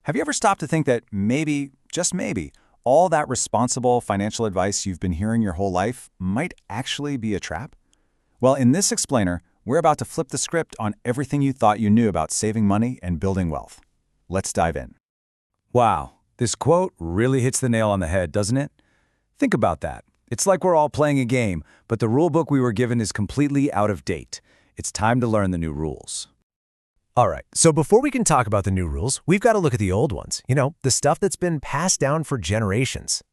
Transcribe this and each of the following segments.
Have you ever stopped to think that maybe, just maybe, all that responsible financial advice you've been hearing your whole life might actually be a trap? Well, in this explainer, we're about to flip the script on everything you thought you knew about saving money and building wealth. Let's dive in. Wow, this quote really hits the nail on the head, doesn't it? Think about that. It's like we're all playing a game, but the rule book we were given is completely out of date. It's time to learn the new rules. All right, so before we can talk about the new rules, we've got to look at the old ones. The stuff that's been passed down for generations.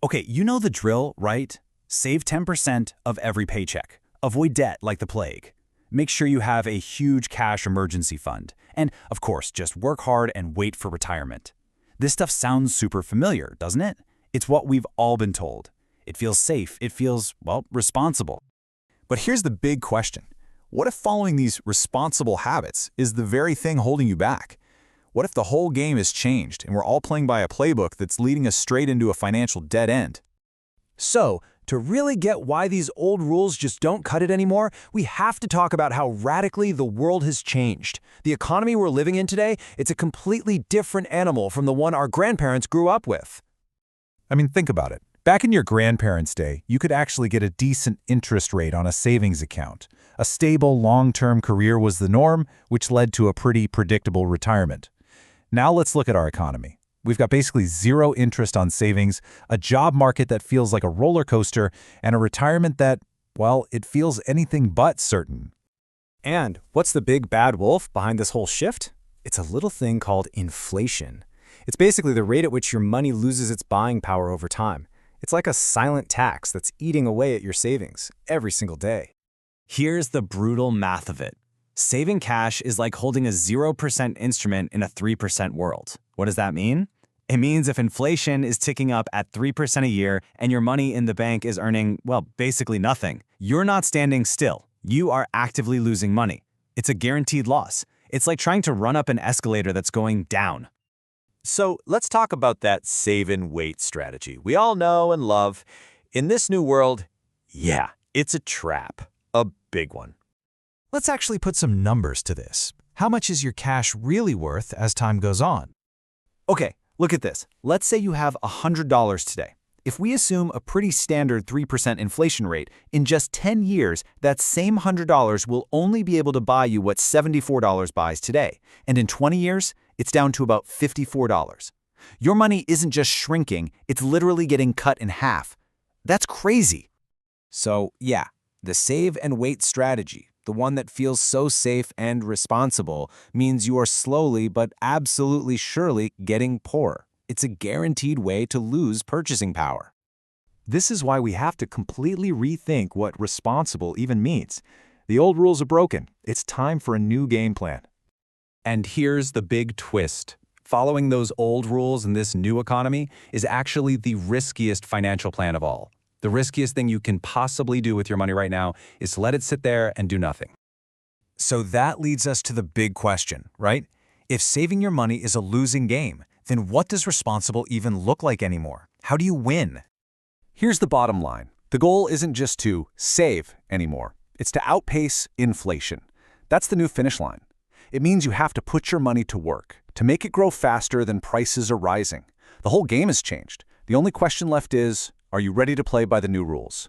Okay, you know the drill, right? Save 10% of every paycheck. Avoid debt like the plague. Make sure you have a huge cash emergency fund. And, of course, just work hard and wait for retirement. This stuff sounds super familiar, doesn't it? It's what we've all been told. It feels safe. It feels, well, responsible. But here's the big question. What if following these responsible habits is the very thing holding you back? What if the whole game is changed and we're all playing by a playbook that's leading us straight into a financial dead end? So, to really get why these old rules just don't cut it anymore, we have to talk about how radically the world has changed. The economy we're living in today, it's a completely different animal from the one our grandparents grew up with. I mean, think about it. Back in your grandparents' day, you could actually get a decent interest rate on a savings account. A stable, long-term career was the norm, which led to a pretty predictable retirement. Now let's look at our economy. We've got basically zero interest on savings, a job market that feels like a roller coaster, and a retirement that, well, it feels anything but certain. And what's the big bad wolf behind this whole shift? It's a little thing called inflation. It's basically the rate at which your money loses its buying power over time. It's like a silent tax that's eating away at your savings every single day. Here's the brutal math of it. Saving cash is like holding a 0% instrument in a 3% world. What does that mean? It means if inflation is ticking up at 3% a year and your money in the bank is earning, well, basically nothing, you're not standing still. You are actively losing money. It's a guaranteed loss. It's like trying to run up an escalator that's going down. So let's talk about that save and wait strategy we all know and love. In this new world, yeah, it's a trap. A big one. Let's actually put some numbers to this. How much is your cash really worth as time goes on? Okay, look at this. Let's say you have $100 today. If we assume a pretty standard 3% inflation rate, in just 10 years, that same $100 will only be able to buy you what $74 buys today. And in 20 years, it's down to about $54. Your money isn't just shrinking, it's literally getting cut in half. That's crazy. So, yeah, the save and wait strategy, the one that feels so safe and responsible, means you are slowly but absolutely surely getting poorer. It's a guaranteed way to lose purchasing power. This is why we have to completely rethink what responsible even means. The old rules are broken. It's time for a new game plan. And here's the big twist. Following those old rules in this new economy is actually the riskiest financial plan of all. The riskiest thing you can possibly do with your money right now is to let it sit there and do nothing. So that leads us to the big question, right? If saving your money is a losing game, then what does responsible even look like anymore? How do you win? Here's the bottom line. The goal isn't just to save anymore. It's to outpace inflation. That's the new finish line. It means you have to put your money to work, to make it grow faster than prices are rising. The whole game has changed. The only question left is, are you ready to play by the new rules?